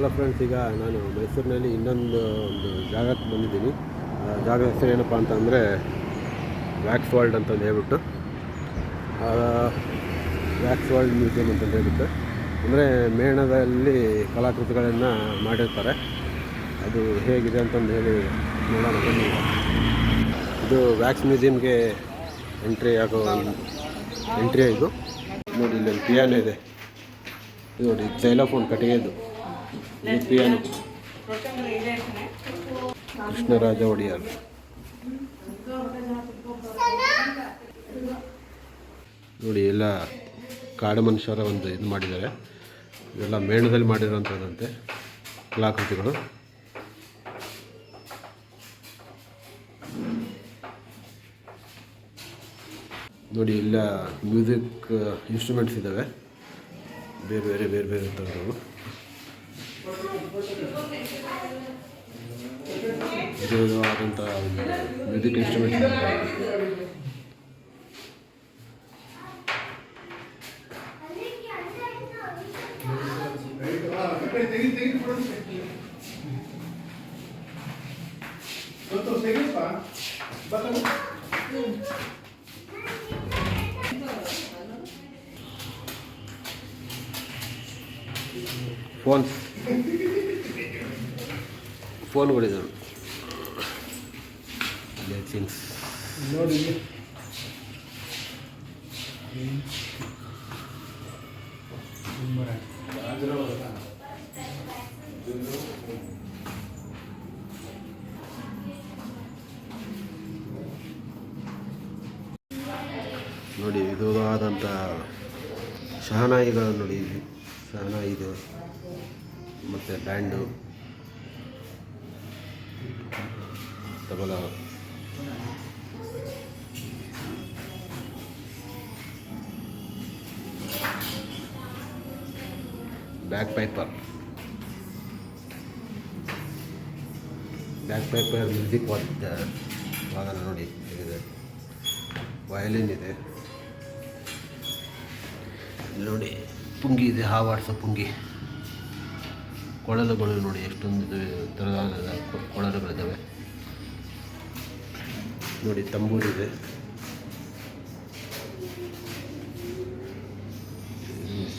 Hello friends, ಈಗ ನಾನು ಮೈಸೂರಿನಲ್ಲಿ ಒಂದು ಜಾಗಕ್ಕೆ ಬಂದಿದ್ದೀನಿ. ಜಾಗದ ಹೆಸರು ಏನಪ್ಪ ಅಂತಂದರೆ ವ್ಯಾಕ್ಸ್ ವರ್ಲ್ಡ್ ಅಂತಂದು ಹೇಳ್ಬಿಟ್ಟು, ವ್ಯಾಕ್ಸ್ ವರ್ಲ್ಡ್ ಮ್ಯೂಸಿಯಂ ಅಂತಂದು ಹೇಳ್ಬಿಟ್ಟು, ಅಂದರೆ ಮೇಣದಲ್ಲಿ ಕಲಾಕೃತಿಗಳನ್ನು ಮಾಡಿರ್ತಾರೆ. ಅದು ಹೇಗಿದೆ ಅಂತಂದು ಹೇಳಿ ನೋಡೋಣ ಬನ್ನಿ. ಇದು ವ್ಯಾಕ್ಸ್ ಮ್ಯೂಸಿಯಮ್ಗೆ ಎಂಟ್ರಿ ಇದು ನೋಡಿ. ಇಲ್ಲಿ ಪಿಯಾನೋ ಇದೆ ನೋಡಿ, ಸೈಲೋಫೋನ್ ಕಟ್ಟಿಗೆದು. ಇದು ಪಿಯಾನೋ ಕೃಷ್ಣರಾಜ ಒಡೆಯರ್. ನೋಡಿ, ಎಲ್ಲ ಕಾಡು ಮನುಷ್ಯರ ಒಂದು ಇದು ಮಾಡಿದ್ದಾರೆ. ಇದೆಲ್ಲ ಮೇಣದಲ್ಲಿ ಮಾಡಿರೋಂಥದ್ದಂತೆ ಕಲಾಕೃತಿಗಳು. ನೋಡಿ, ಇಲ್ಲ ಮ್ಯೂಸಿಕ್ ಇನ್ಸ್ಟ್ರೂಮೆಂಟ್ಸ್ ಇದ್ದಾವೆ, ಬೇರೆ ಬೇರೆ ಥರದವು. ಇದು ಆದಂಥ ಮ್ಯೂಸಿಕ್ ಇನ್ಸ್ಟ್ರೂಮೆಂಟ್. ಫೋನ್ಗಳಿದ್ದಾವೆ. ಲೈಟಿಂಗ್ಸ್ ನೋಡಿ. ನೋಡಿ, ಇದು ಆದಂಥ ಶಹನಾಯಿಗಳು ನೋಡಿ. ಶಹನಾಯಿದು ಮತ್ತು band, tabla, back Piper music ವಾದನ ನೋಡಿ ಹೇಗಿದೆ. ವಯಲಿನ್ ಇದೆ ನೋಡಿ. ಪುಂಗಿ ಇದೆ, ಹಾವಾಡಿಸೋ ಪುಂಗಿ. ಕೊಳಲುಗಳು ನೋಡಿ, ಎಷ್ಟೊಂದು ಥರದ ಕೊಳಲುಗಳಿದ್ದಾವೆ ನೋಡಿ. ತಂಬೂರಿದೆ,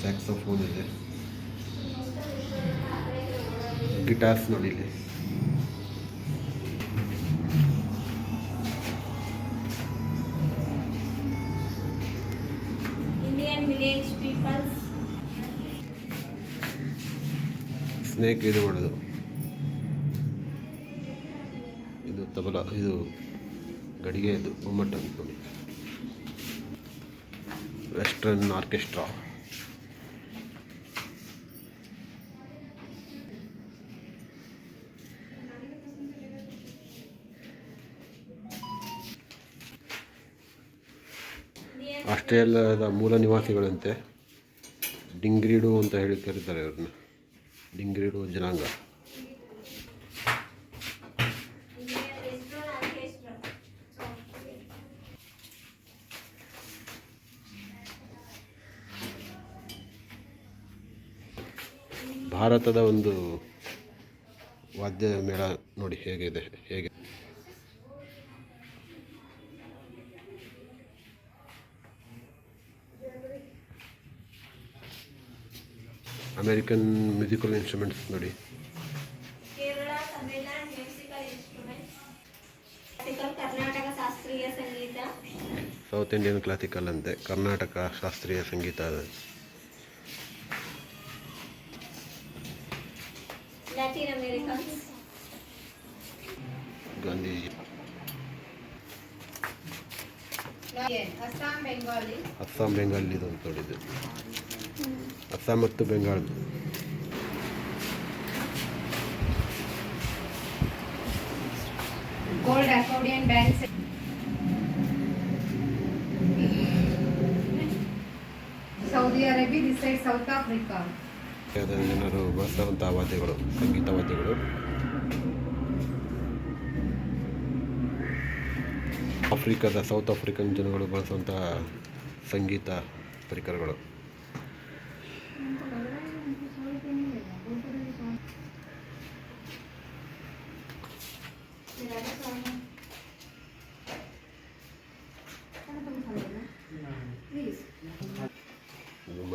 ಸ್ಯಾಕ್ಸೋಫೋನ್ ಇದೆ, ಗಿಟಾರ್ಸ್ ನೋಡಿ ಇಲ್ಲಿ. ಸ್ನೇಕ್ ಇದು ಮಾಡೋದು. ಇದು ತಬಲ, ಇದು ಗಡಿಗೆ, ಇದು ಗುಮ್ಮಟ ನೋಡಿ. Western orchestra. ಆಸ್ಟ್ರೇಲಿಯಾದ ಮೂಲ ನಿವಾಸಿಗಳಂತೆ. ಡಿಂಗ್ರಿಡು ಅಂತ ಹೇಳಿ ಕರೀತಾರೆ ಅವ್ರನ್ನ. ಡಿಂಗ್ರಿಡು ಜನಾಂಗ. ಭಾರತದ ಒಂದು ವಾದ್ಯ ಮೇಳ ನೋಡಿ ಹೇಗೆ. ಅಮೇರಿಕನ್ ಮ್ಯೂಸಿಕಲ್ ಇನ್ಸ್ಟ್ರೂಮೆಂಟ್ಸ್ ನೋಡಿ. ಸೌತ್ ಇಂಡಿಯನ್ ಕ್ಲಾಸಿಕಲ್ ಅಂತೆ, ಕರ್ನಾಟಕ ಶಾಸ್ತ್ರೀಯ ಸಂಗೀತ. ಗಾಂಧೀಜಿ. ಅಸ್ಸಾಂ ಬೆಂಗಾಲಿ ಇದು ಅಂತ ನೋಡಿದ್ದು. ಅಸ್ಸಾಂ ಮತ್ತು ಬೆಂಗಾಲ್. ಗೋಲ್ಡ್ ಅಕೌಂಡಿಯನ್ bank. Saudi Arabia, this side South Africa. ಜನರು ಬಳಸುವಂತಹ ವಾದ್ಯಗಳು, ಸಂಗೀತ ವಾದ್ಯಗಳು. ಆಫ್ರಿಕಾದ ಸೌತ್ ಆಫ್ರಿಕನ್ ಜನಗಳು ಬಳಸುವಂತಹ ಸಂಗೀತ ಪರಿಕರಗಳು.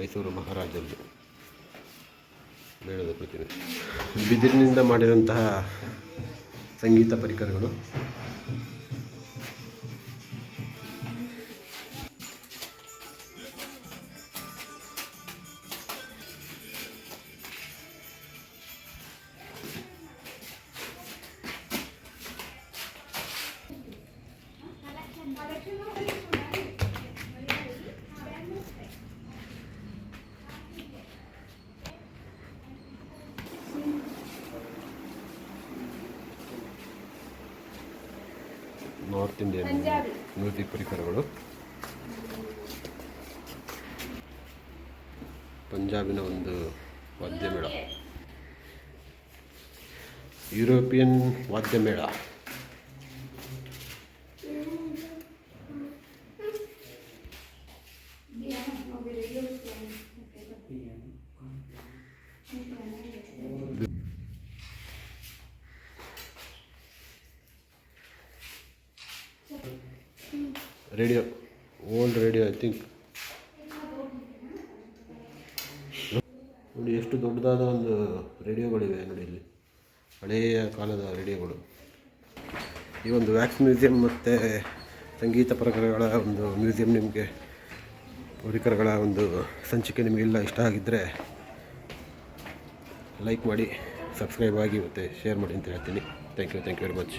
ಮೈಸೂರು ಮಹಾರಾಜರು ಮೇಳದ ಪ್ರತಿಮೆ. ಬಿದಿರಿನಿಂದ ಮಾಡಿದಂತಹ ಸಂಗೀತ ಪರಿಕರಗಳು. ನಾರ್ತ್ ಇಂಡಿಯನ್ ಮ್ಯೂಸಿಕ್ ಪರಿಕರಗಳು. ಪಂಜಾಬಿನ ಒಂದು ವಾದ್ಯ ಮೇಳ, ಯುರೋಪಿಯನ್ ವಾದ್ಯ ಮೇಳ. Radio, old radio I think. ನೋಡಿ ಎಷ್ಟು ದೊಡ್ಡದಾದ ಒಂದು ರೇಡಿಯೋಗಳಿವೆ ನೋಡಿ ಇಲ್ಲಿ, ಹಳೆಯ ಕಾಲದ ರೇಡಿಯೋಗಳು. ಈ ಒಂದು ವ್ಯಾಕ್ಸ್ ಮ್ಯೂಸಿಯಂ ಮತ್ತು ಸಂಗೀತ ಪರಿಕರಗಳ ಒಂದು ಮ್ಯೂಸಿಯಂ ನಿಮಗೆ ಪರಿಕರಗಳ ಒಂದು ಸಂಚಿಕೆ ನಿಮಗೆಲ್ಲ ಇಷ್ಟ ಆಗಿದ್ದರೆ ಲೈಕ್ ಮಾಡಿ, ಸಬ್ಸ್ಕ್ರೈಬ್ ಆಗಿ ಮತ್ತು ಶೇರ್ ಮಾಡಿ ಅಂತ ಹೇಳ್ತೀನಿ. Thank you very much.